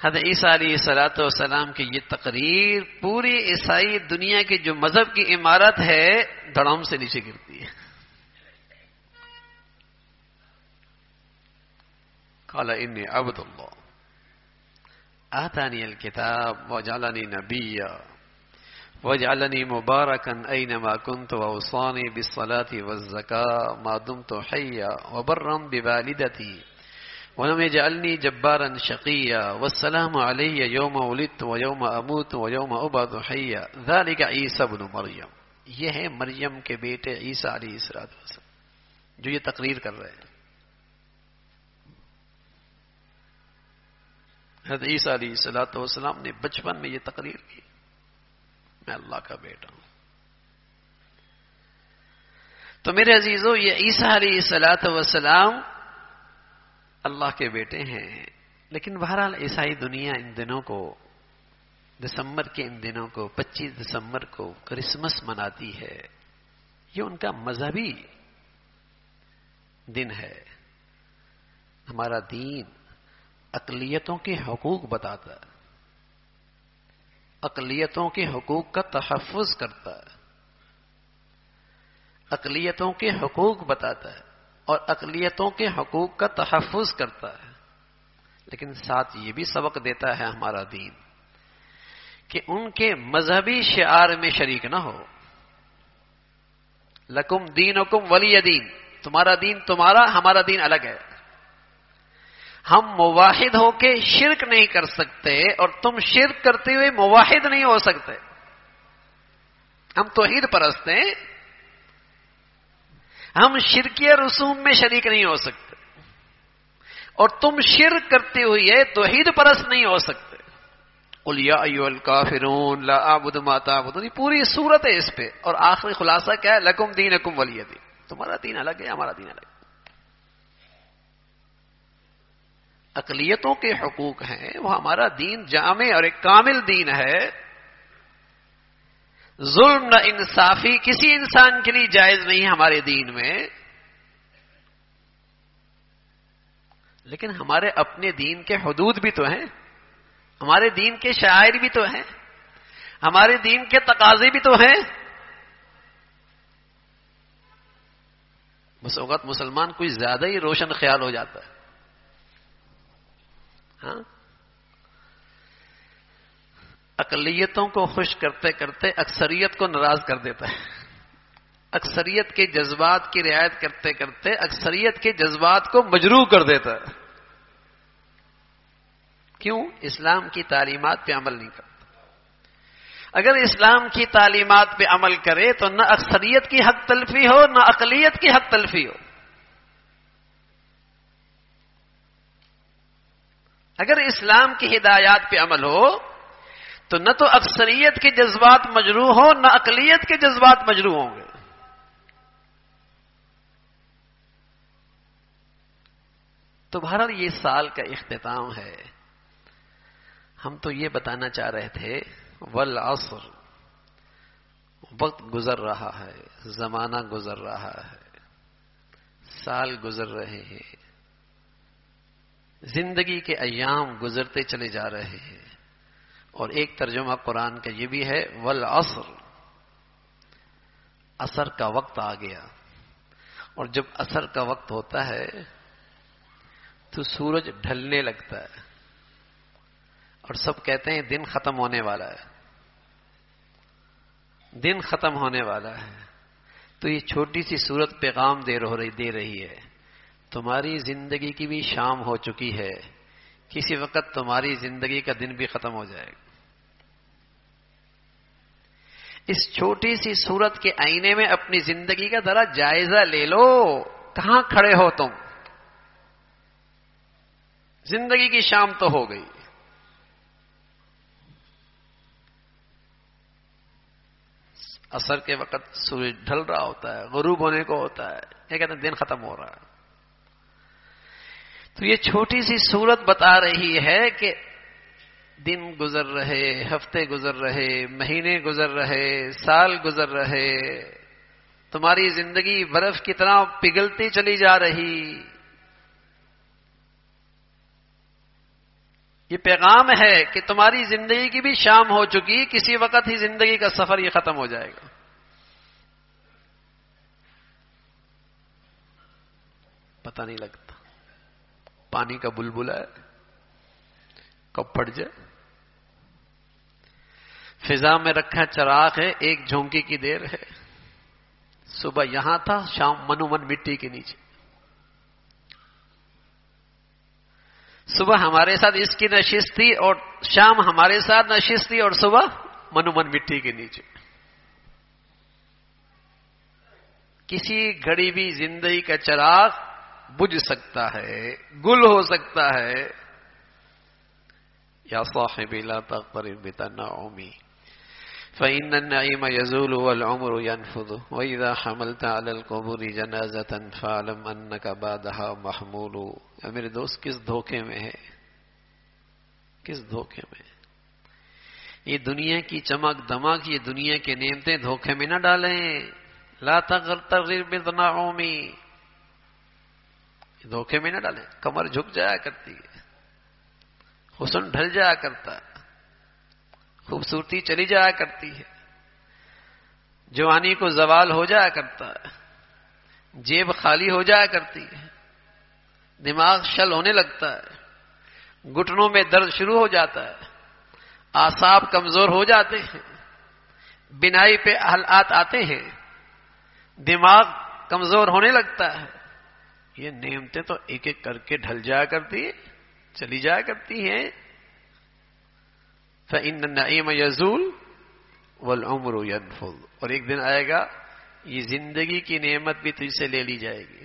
حضرت عیسیٰ علیہ الصلوۃ والسلام کی یہ تقریر پوری عیسائی دنیا کی جو مذہب کی عمارت ہے دھڑام سے نیچے گرتی ہے. قال انی عبد اللہ آتانی الکتاب وجعلنی نبیا وجعلنی مبارکا اینما کنت واوصانی بالصلاة والزکاة ما دمت حیا وبرا بوالدتی ولم يجعلنی جبارا شقیا والسلام علی یوم ولدت ویوم اموت ویوم ابعث حیا ذلک عیسی ابن مریم. یہ ہے مریم کے بیٹے عیسیٰ علیہ السلام جو یہ تقریر کر رہے ہیں. حضرت عیسیٰ علیہ الصلوۃ والسلام نے بچپن میں یہ تقریر کی، میں اللہ کا بیٹا ہوں۔ تو میرے عزیزو، یہ عیسیٰ علیہ الصلوۃ والسلام اللہ کے بیٹے ہیں، لیکن بہرحال عیسائی دنیا ان دنوں کو، دسمبر کے ان دنوں کو، 25 دسمبر کو کرسمس مناتی ہے۔ یہ ان کا مذہبی دن ہے۔ ہمارا دین اقلیتوں کے حقوق بتاتا ہے، اقلیتوں کے حقوق کا تحفظ کرتا ہے، اقلیتوں کے حقوق بتاتا ہے اور اقلیتوں کے حقوق کا تحفظ کرتا ہے، لیکن ساتھ یہ بھی سبق دیتا ہے ہمارا دین کہ ان کے مذہبی شعار میں شریک نہ ہو۔ لکم دینکم ولی دین، تمہارا دین تمہارا، ہمارا دین الگ ہے۔ ہم مواحد ہو کے شرک نہیں کر سکتے اور تم شرک کرتے ہوئے مواحد نہیں ہو سکتے۔ ہم توحید پرست ہیں، ہم شرکیہ رسوم میں شریک نہیں ہو سکتے، اور تم شرک کرتے ہوئے توحید پرست نہیں ہو سکتے۔ قل یا ایھا الکافرون لا اعبد ما تعبدون، پوری صورت ہے اس پہ، اور آخری خلاصہ کیا ہے؟ لکم دینکم ولی دین، تمہارا دین الگ ہے، ہمارا دین الگ ہے۔ اقلیتوں کے حقوق ہیں، وہ ہمارا دین جامع اور ایک کامل دین ہے۔ ظلم نہ انصافی کسی انسان کے لیے جائز نہیں ہے ہمارے دین میں، لیکن ہمارے اپنے دین کے حدود بھی تو ہیں، ہمارے دین کے شعائر بھی تو ہیں، ہمارے دین کے تقاضے بھی تو ہیں۔ بس اوقات مسلمان کوئی زیادہ ہی روشن خیال ہو جاتا ہے، ہاں، اقلیتوں کو خوش کرتے کرتے اکثریت کو ناراض کر دیتا ہے، اکثریت کے جذبات کی رعایت کرتے کرتے اکثریت کے جذبات کو مجروح کر دیتا ہے۔ کیوں؟ اسلام کی تعلیمات پہ عمل نہیں کرتا۔ اگر اسلام کی تعلیمات پہ عمل کرے تو نہ اکثریت کی حق تلفی ہو، نہ اقلیت کی حق تلفی ہو۔ اگر اسلام کی ہدایات پہ عمل ہو تو نہ تو اکثریت کے جذبات مجروح ہو، نہ اقلیت کے جذبات مجروح ہوں گے۔ تو بہرحال یہ سال کا اختتام ہے، ہم تو یہ بتانا چاہ رہے تھے والعصر، وقت گزر رہا ہے، زمانہ گزر رہا ہے، سال گزر رہے ہیں، زندگی کے ایام گزرتے چلے جا رہے ہیں، اور ایک ترجمہ قرآن کا یہ بھی ہے والعصر، عصر کا وقت آ گیا۔ اور جب عصر کا وقت ہوتا ہے تو سورج ڈھلنے لگتا ہے اور سب کہتے ہیں دن ختم ہونے والا ہے، دن ختم ہونے والا ہے۔ تو یہ چھوٹی سی سورت پیغام دے رہی ہے، تمہاری زندگی کی بھی شام ہو چکی ہے، کسی وقت تمہاری زندگی کا دن بھی ختم ہو جائے گا۔ اس چھوٹی سی سورت کے آئینے میں اپنی زندگی کا ذرا جائزہ لے لو، کہاں کھڑے ہو تم؟ زندگی کی شام تو ہو گئی، عصر کے وقت سورج ڈھل رہا ہوتا ہے، غروب ہونے کو ہوتا ہے، یہ کہتے ہیں دن ختم ہو رہا ہے۔ تو یہ چھوٹی سی صورت بتا رہی ہے کہ دن گزر رہے، ہفتے گزر رہے، مہینے گزر رہے، سال گزر رہے، تمہاری زندگی برف کی طرح پگھلتی چلی جا رہی۔ یہ پیغام ہے کہ تمہاری زندگی کی بھی شام ہو چکی، کسی وقت ہی زندگی کا سفر یہ ختم ہو جائے گا۔ پتہ نہیں لگتا، پانی کا بلبلا ہے، کب پھٹ جائے۔ فضا میں رکھا چراغ ہے، ایک جھونکی کی دیر ہے، صبح یہاں تھا، شام منومن مٹی کے نیچے۔ صبح ہمارے ساتھ اس کی نشست تھی اور شام ہمارے ساتھ نشست تھی، اور صبح منومن مٹی کے نیچے۔ کسی گھڑی بھی زندگی کا چراغ بجھ سکتا ہے، گل ہو سکتا ہے، یا صاحبی لا تغترر بتنعمی فإن النعیم یزول والعمر ينفذ وإذا حملت على القبور جنازة فاعلم أنك بعدها محمول. میرے دوست کس دھوکے میں ہے، کس دھوکے میں؟ یہ دنیا کی چمک دمک، یہ دنیا کے نعمتیں دھوکے میں نہ ڈالیں. لا تغترر بتنعمی، دھوکے میں نہ ڈالیں. کمر جھک جایا کرتی ہے، حسن ڈھل جایا کرتا ہے، خوبصورتی چلی جایا کرتی ہے، جوانی کو زوال ہو جایا کرتا ہے، جیب خالی ہو جایا کرتی ہے، دماغ شل ہونے لگتا ہے، گھٹنوں میں درد شروع ہو جاتا ہے، اعصاب کمزور ہو جاتے ہیں، بینائی پہ حالات آتے ہیں، دماغ کمزور ہونے لگتا ہے. یہ نعمتیں تو ایک ایک کر کے ڈھل جایا کرتی ہیں، چلی جایا کرتی ہیں. فإن النعیم یزول والعمر ينفذ، اور ایک دن آئے گا یہ زندگی کی نعمت بھی تجھ سے لے لی جائے گی.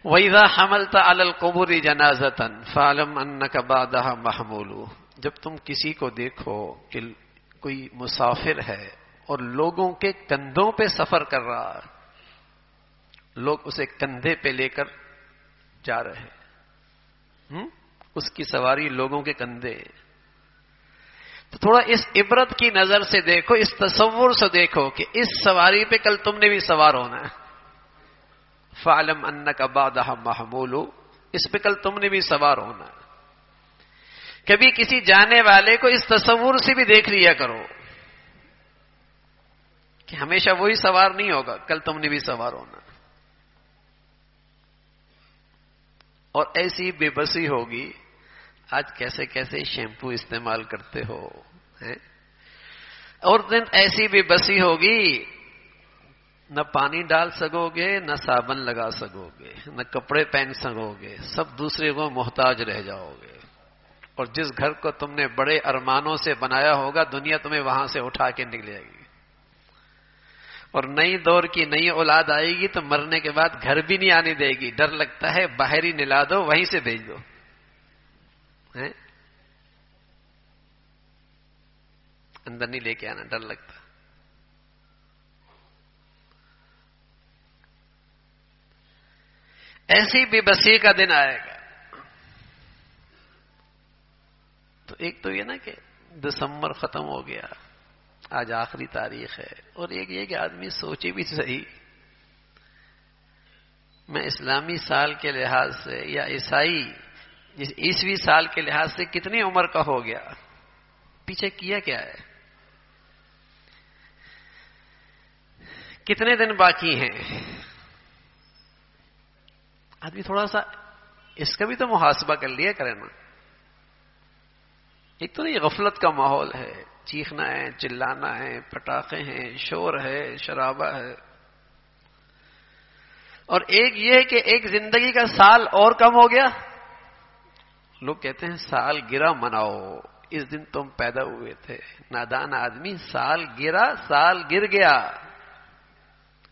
وَإِذَا حَمَلْتَ عَلَى الْقُبُورِ جَنَازَةً فَاعْلَمْ أَنَّكَ بَعْدَهَا مَحْمُولُ. جب تم کسی کو دیکھو کہ کوئی مسافر ہے اور لوگوں کے کندھوں پہ سفر کر رہا ہے، لوگ اسے کندھے پہ لے کر جا رہے ہیں، اس کی سواری لوگوں کے کندھے. تو تھوڑا اس عبرت کی نظر سے دیکھو، اس تصور سے دیکھو کہ اس سواری پہ کل تم نے بھی سوار ہونا ہے. فَعْلَمْ أَنَّكَ بَعْدَهَا مَحْمُولُ، اس پہ کل تم نے بھی سوار ہونا ہے. کبھی کسی جانے والے کو اس تصور سے بھی دیکھ لیا کرو کہ ہمیشہ وہی سوار نہیں ہوگا، کل تم نے بھی سوار ہونا. اور ایسی بے بسی ہوگی، آج کیسے کیسے شیمپو استعمال کرتے ہو، اور دن ایسی بے بسی ہوگی، نہ پانی ڈال سکو گے، نہ صابن لگا سکو گے، نہ کپڑے پہن سکو گے، سب دوسرے کو محتاج رہ جاؤ گے. اور جس گھر کو تم نے بڑے ارمانوں سے بنایا ہوگا، دنیا تمہیں وہاں سے اٹھا کے نکلے گی. اور نئی دور کی نئی اولاد آئے گی تو مرنے کے بعد گھر بھی نہیں آنے دے گی. ڈر لگتا ہے باہر ہی نلا دو، وہیں سے بھیج دو. اندر نہیں لے کے آنا، ڈر لگتا. ایسی بے بسی کا دن آئے گا. تو ایک تو یہ نا کہ دسمبر ختم ہو گیا، آج آخری تاریخ ہے، اور ایک یہ کہ آدمی سوچے بھی صحیح، میں اسلامی سال کے لحاظ سے یا عیسوی سال کے لحاظ سے کتنی عمر کا ہو گیا، پیچھے کیا کیا ہے، کتنے دن باقی ہیں. آدمی تھوڑا سا اس کا بھی تو محاسبہ کر لیا کرے نا. ایک تو نہیں غفلت کا ماحول ہے، چیخنا ہے، چلانا ہے، پٹاخے ہیں، شور ہے، شرابہ ہے. اور ایک یہ ہے کہ ایک زندگی کا سال اور کم ہو گیا. لوگ کہتے ہیں سال گرا مناؤ، اس دن تم پیدا ہوئے تھے. نادان آدمی، سال گرا، سال گر گیا.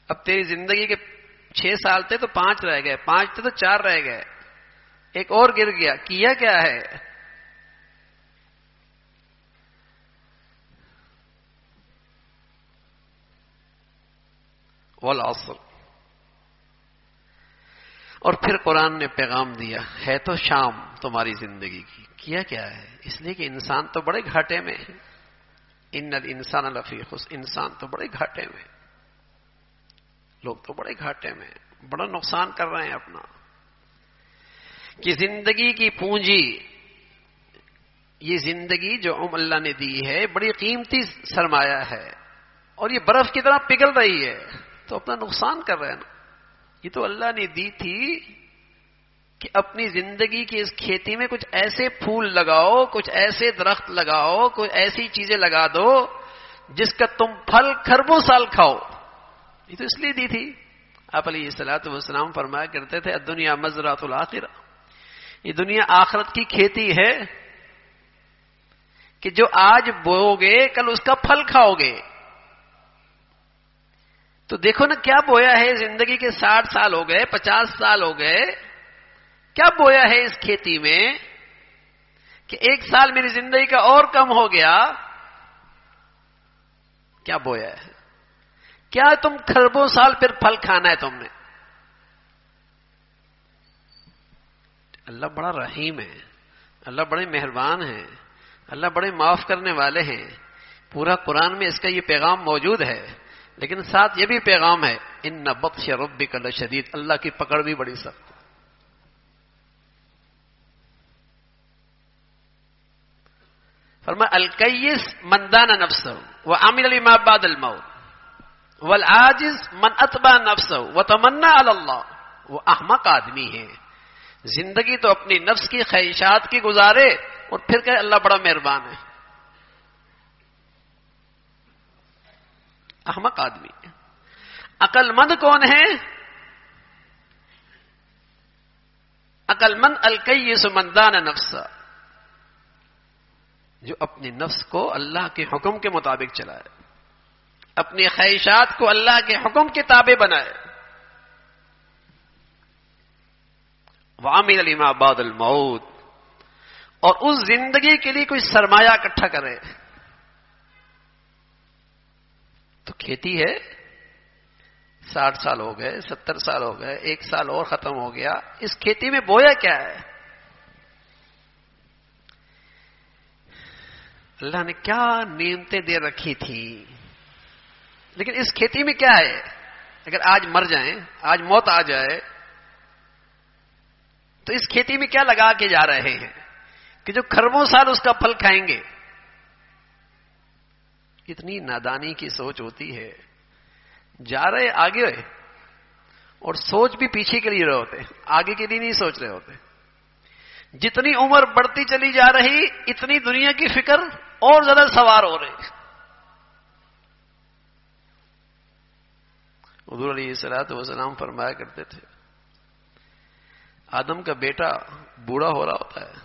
اب تیری زندگی کے 6 سال تھے تو 5 رہ گئے، 5 تھے تو 4 رہ گئے، ایک اور گر گیا. کیا کیا ہے؟ والعصر. اور پھر قرآن نے پیغام دیا ہے تو شام تمہاری زندگی کی. کیا کیا ہے؟ اس لیے کہ انسان تو بڑے گھاٹے میں ہے. ان الانسان لفی خسر، انسان تو بڑے گھاٹے میں، لوگ تو بڑے گھاٹے میں، بڑا نقصان کر رہے ہیں اپنا. کہ زندگی کی پونجی، یہ زندگی جو اللہ نے دی ہے بڑی قیمتی سرمایہ ہے، اور یہ برف کی طرح پگھل رہی ہے، تو اپنا نقصان کر رہے ہیں نا. یہ تو اللہ نے دی تھی کہ اپنی زندگی کی اس کھیتی میں کچھ ایسے پھول لگاؤ، کچھ ایسے درخت لگاؤ، کچھ ایسی چیزیں لگا دو جس کا تم پھل کھربوں سال کھاؤ. یہ تو اس لیے دی تھی. آپ علیہ الصلوۃ والسلام فرمایا کرتے تھے الدنیا مزرعۃ الآخرہ، یہ دنیا آخرت کی کھیتی ہے کہ جو آج بو گے کل اس کا پھل کھاؤ گے. تو دیکھو نا کیا بویا ہے. زندگی کے 60 سال ہو گئے، 50 سال ہو گئے، کیا بویا ہے اس کھیتی میں کہ 1 سال میری زندگی کا اور کم ہو گیا، کیا بویا ہے؟ کیا تم کھربوں سال پھر پھل کھانا ہے تم نے؟ اللہ بڑا رحیم ہے، اللہ بڑے مہربان ہیں، اللہ بڑے معاف کرنے والے ہیں. پورا قرآن میں اس کا یہ پیغام موجود ہے، لیکن ساتھ یہ بھی پیغام ہے ان بطش ربک لشدید، اللہ کی پکڑ بھی بڑی سخت ہے. فرمایا الکیس من دان نفسه وعمل لما بعد الموت والعاجز من اتبع نفسه وتمنى على الله. وہ احمق آدمی ہے، زندگی تو اپنی نفس کی خواہشات کی گزارے اور پھر کہ اللہ بڑا مہربان ہے. احمق آدمی. عقل مند کون ہے؟ عقل مند الکیس من دان نفسه، جو اپنی نفس کو اللہ کے حکم کے مطابق چلائے، اپنی خواہشات کو اللہ کے حکم کے تابع بنائے. وعمل لما بعد الموت، اور اس زندگی کے لیے کوئی سرمایہ اکٹھا کرے. تو کھیتی ہے، 60 سال ہو گئے، 70 سال ہو گئے، 1 سال اور ختم ہو گیا، اس کھیتی میں بویا کیا ہے؟ اللہ نے کیا نعمتیں دے رکھی تھی، لیکن اس کھیتی میں کیا ہے؟ اگر آج مر جائیں، آج موت آ جائے، تو اس کھیتی میں کیا لگا کے جا رہے ہیں کہ جو کھربوں سال اس کا پھل کھائیں گے؟ اتنی نادانی کی سوچ ہوتی ہے. جا رہے آگے اور سوچ بھی پیچھے کے لیے رہے ہوتے، آگے کے لیے نہیں سوچ رہے ہوتے. جتنی عمر بڑھتی چلی جا رہی اتنی دنیا کی فکر اور زیادہ سوار ہو رہی. حضور علیہ الصلوۃ والسلام فرمایا کرتے تھے آدم کا بیٹا بوڑھا ہو رہا ہوتا ہے،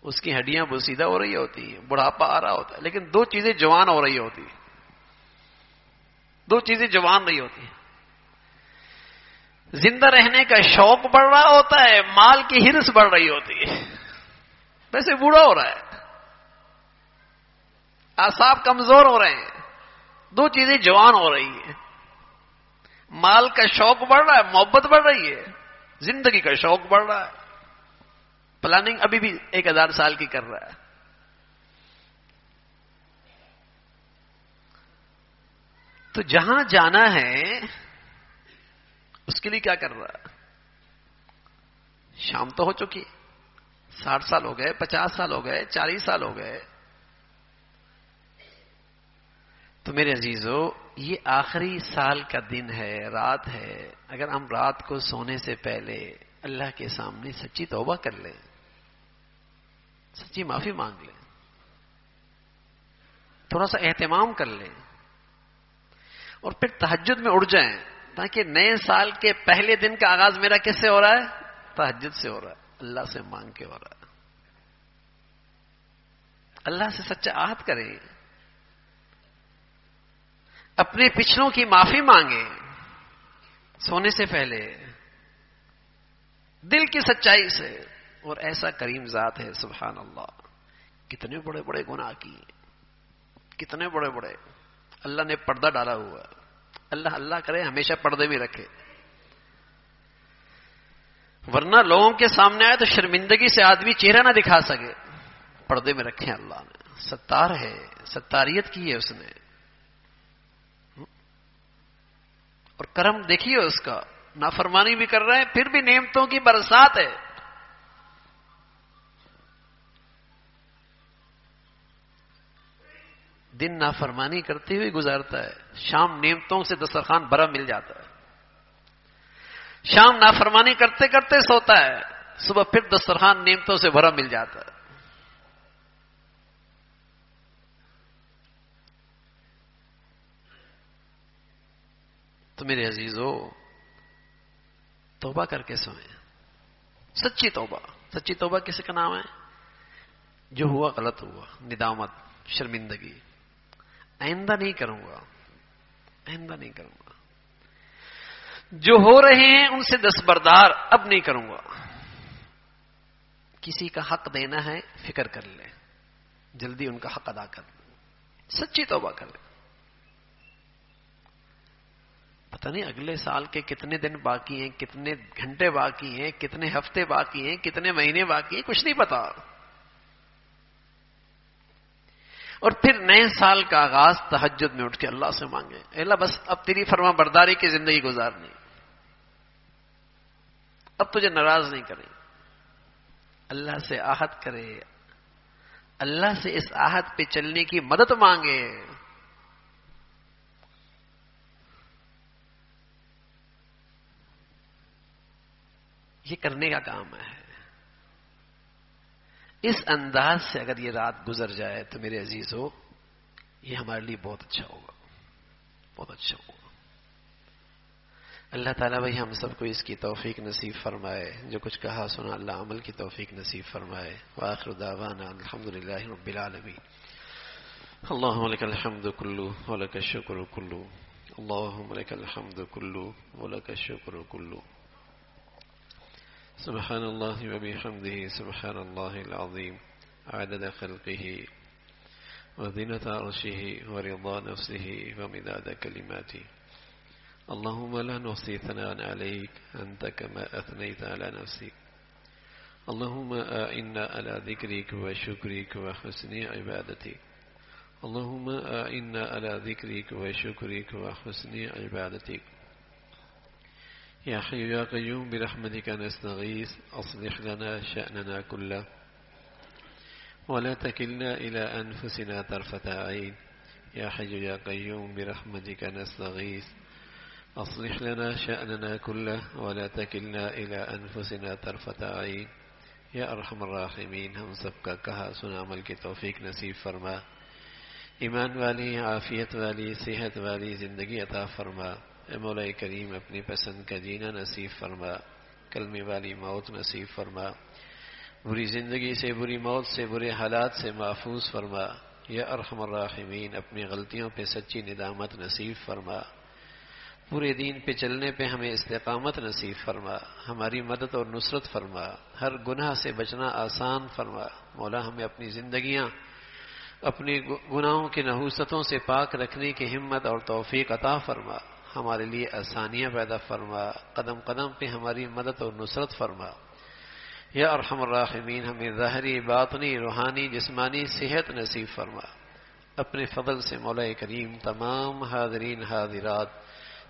اس کی ہڈیاں بوسیدہ ہو رہی ہوتی ہیں، بڑھاپا آ رہا ہوتا ہے، لیکن 2 چیزیں جوان ہو رہی ہوتی، 2 چیزیں جوان نہیں ہوتی. زندہ رہنے کا شوق بڑھ رہا ہوتا ہے، مال کی ہرس بڑھ رہی ہوتی ہے. ویسے بوڑھا ہو رہا ہے، اعصاب کمزور ہو رہے ہیں، 2 چیزیں جوان ہو رہی ہیں. مال کا شوق بڑھ رہا ہے، محبت بڑھ رہی ہے، زندگی کا شوق بڑھ رہا ہے. پلاننگ ابھی بھی 1000 سال کی کر رہا ہے. تو جہاں جانا ہے اس کے لیے کیا کر رہا ہے؟ شام تو ہو چکی، 60 سال ہو گئے، 50 سال ہو گئے، 40 سال ہو گئے. تو میرے عزیزو، یہ آخری سال کا دن ہے، رات ہے. اگر ہم رات کو سونے سے پہلے اللہ کے سامنے سچی توبہ کر لیں، سچی معافی مانگ لیں، تھوڑا سا اہتمام کر لیں، اور پھر تہجد میں اٹھ جائیں، تاکہ نئے سال کے پہلے دن کا آغاز میرا کس سے ہو رہا ہے؟ تہجد سے ہو رہا ہے، اللہ سے مانگ کے ہو رہا ہے. اللہ سے سچا عہد کریں، اپنے پچھلوں کی معافی مانگیں سونے سے پہلے، دل کی سچائی سے. اور ایسا کریم ذات ہے سبحان اللہ، کتنے بڑے بڑے گناہ کیے، کتنے بڑے بڑے. اللہ نے پردہ ڈالا ہوا ہے. اللہ کرے ہمیشہ پردے میں رکھے، ورنہ لوگوں کے سامنے آئے تو شرمندگی سے آدمی چہرہ نہ دکھا سکے. پردے میں رکھے اللہ نے. ستار ہے، ستاریت کی ہے اس نے. اور کرم دیکھیے اس کا، نافرمانی بھی کر رہے ہیں پھر بھی نعمتوں کی برسات ہے. دن نافرمانی کرتے ہوئے گزارتا ہے، شام نعمتوں سے دسترخوان بھرا مل جاتا ہے. شام نافرمانی کرتے کرتے سوتا ہے، صبح پھر دسترخوان نعمتوں سے بھرا مل جاتا ہے. تو میرے عزیزو، توبہ کر کے سوئیں، سچی توبہ. سچی توبہ کس کا نام ہے؟ جو ہوا غلط ہوا، ندامت، شرمندگی، آئندہ نہیں کروں گا، آئندہ نہیں کروں گا. جو ہو رہے ہیں ان سے دستبردار اب نہیں کروں گا. کسی کا حق دینا ہے فکر کر لے، جلدی ان کا حق ادا کر لے، سچی توبہ کر لے. پتہ نہیں اگلے سال کے کتنے دن باقی ہیں، کتنے گھنٹے باقی ہیں، کتنے ہفتے باقی ہیں، کتنے مہینے باقی ہیں، کچھ نہیں پتا. اور پھر نئے سال کا آغاز تہجد میں اٹھ کے اللہ سے مانگے، اے اللہ بس اب تیری فرما برداری کی زندگی گزارنی، اب تجھے ناراض نہیں کریں. اللہ سے عہد کرے، اللہ سے اس عہد پہ چلنے کی مدد مانگے. یہ کرنے کا کام ہے. اس انداز سے اگر یہ رات گزر جائے تو میرے عزیزو یہ ہمارے لیے بہت اچھا ہوگا، بہت اچھا ہوگا. اللہ تعالیٰ بھائی ہم سب کو اس کی توفیق نصیب فرمائے. جو کچھ کہا سنا اللہ عمل کی توفیق نصیب فرمائے. وآخر دعوانا الحمدللہ رب العالمین. اللہم لک الحمد کلو ولک الشکر کلو، اللہم لک الحمد کلو ولک الشکر کلو. سبحان اللہ وبحمدہ سبحان اللہ العظیم عدد خلقہ وزنة عرشہ ورضا نفسہ ومداد کلماتہ. اللهم لا نحصي ثناء عليك أنت كما أثنيت على نفسك. اللهم أعنا على ذكرك وشكرك وحسن عبادتك. اللهم أعنا على ذكرك وشكرك وحسن عبادتك. يا حي يا قيوم برحمتك نستغيث أصلح لنا شأننا كله ولا تكلنا إلى أنفسنا طرفة عين. يا حي يا قيوم برحمتك نستغيث أصلح لنا شأننا كله ولا تكلنا إلى أنفسنا طرفة عين. یا ارحم الراحمین ہم سب کا کہا سنا عمل کی توفیق نصیب فرما. ایمان والی، عافیت والی، صحت والی زندگی عطا فرما. اے مولا کریم اپنی پسند کا جینا نصیب فرما. کلمے والی موت نصیب فرما. بری زندگی سے، بری موت سے، برے حالات سے محفوظ فرما. یا ارحم الراحمین اپنی غلطیوں پہ سچی ندامت نصیب فرما. پورے دین پہ چلنے پہ ہمیں استقامت نصیب فرما. ہماری مدد اور نصرت فرما. ہر گناہ سے بچنا آسان فرما. مولا ہمیں اپنی زندگیاں اپنی گناہوں کی نحوستوں سے پاک رکھنے کی ہمت اور توفیق عطا فرما. ہمارے لیے آسانیاں پیدا فرما. قدم قدم پہ ہماری مدد اور نصرت فرما. یا ارحم الراحمین ہمیں ظاہری، باطنی، روحانی، جسمانی صحت نصیب فرما. اپنے فضل سے مولا کریم تمام حاضرین حاضرات،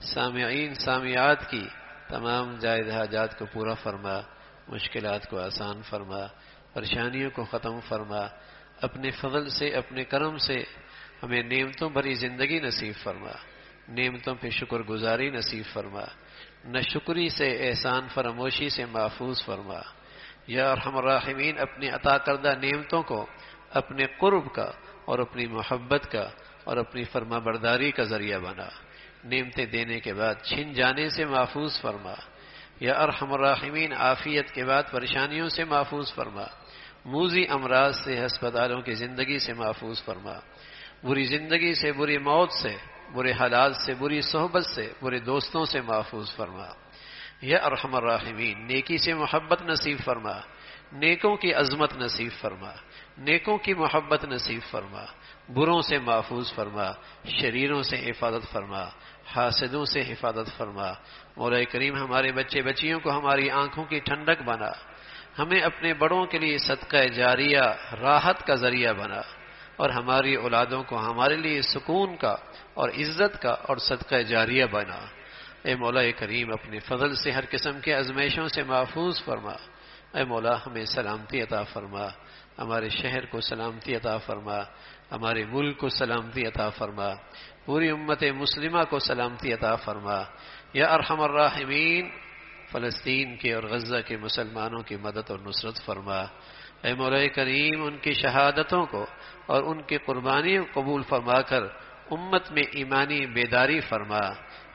سامعین سامعات کی تمام جائز حاجات کو پورا فرما. مشکلات کو آسان فرما. پریشانیوں کو ختم فرما. اپنے فضل سے، اپنے کرم سے ہمیں نعمتوں بھری زندگی نصیب فرما. نعمتوں پہ شکر گزاری نصیب فرما. ناشکری سے، احسان فراموشی سے محفوظ فرما. یا ارحم الراحمین اپنی عطا کردہ نعمتوں کو اپنے قرب کا اور اپنی محبت کا اور اپنی فرما برداری کا ذریعہ بنا. نعمتیں دینے کے بعد چھن جانے سے محفوظ فرما. یا ارحم الراحمین عافیت کے بعد پریشانیوں سے محفوظ فرما. موذی امراض سے، ہسپتالوں کی زندگی سے محفوظ فرما. بری زندگی سے، بری موت سے، برے حالات سے، بری صحبت سے، برے دوستوں سے محفوظ فرما. یا ارحم الراحمین نیکی سے محبت نصیب فرما. نیکوں کی عظمت نصیب فرما. نیکوں کی محبت نصیب فرما. بروں سے محفوظ فرما. شریروں سے حفاظت فرما. حاسدوں سے حفاظت فرما. مولا کریم ہمارے بچے بچیوں کو ہماری آنکھوں کی ٹھنڈک بنا. ہمیں اپنے بڑوں کے لیے صدقہ جاریہ، راحت کا ذریعہ بنا. اور ہماری اولادوں کو ہمارے لیے سکون کا اور عزت کا اور صدقہ جاریہ بنا. اے مولا کریم اپنے فضل سے ہر قسم کے آزمائشوں سے محفوظ فرما. اے مولا ہمیں سلامتی عطا فرما. ہمارے شہر کو سلامتی عطا فرما. ہمارے ملک کو سلامتی عطا فرما. پوری امت مسلمہ کو سلامتی عطا فرما. یا ارحم الراحمین فلسطین کے اور غزہ کے مسلمانوں کی مدد اور نصرت فرما. اے مولا کریم ان کی شہادتوں کو اور ان کی قربانیوں قبول فرما کر امت میں ایمانی بیداری فرما.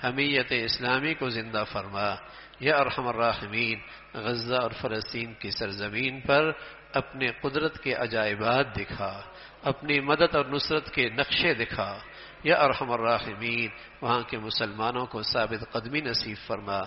حمیت اسلامی کو زندہ فرما. یا ارحم الراحمین غزہ اور فلسطین کی سرزمین پر اپنے قدرت کے عجائبات دکھا، اپنی مدد اور نصرت کے نقشے دکھا۔ یا ارحم الراحمین، وہاں کے مسلمانوں کو ثابت قدمی نصیب فرما،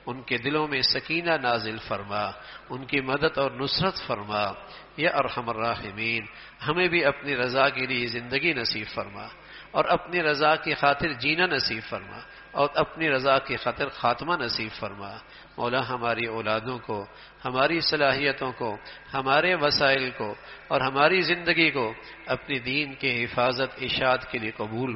ان کے دلوں میں سکینہ نازل فرما، ان کی مدد اور نصرت فرما۔ یا ارحم الراحمین، ہمیں بھی اپنی رضا کے لیے زندگی نصیب فرما اور اپنی رضا کی خاطر جینا نصیب فرما اور اپنی رضا کی خاطر خاتمہ نصیب فرما۔ مولا ہماری اولادوں کو، ہماری صلاحیتوں کو، ہمارے وسائل کو اور ہماری زندگی کو اپنی دین کے حفاظت اشاعت کے لیے قبول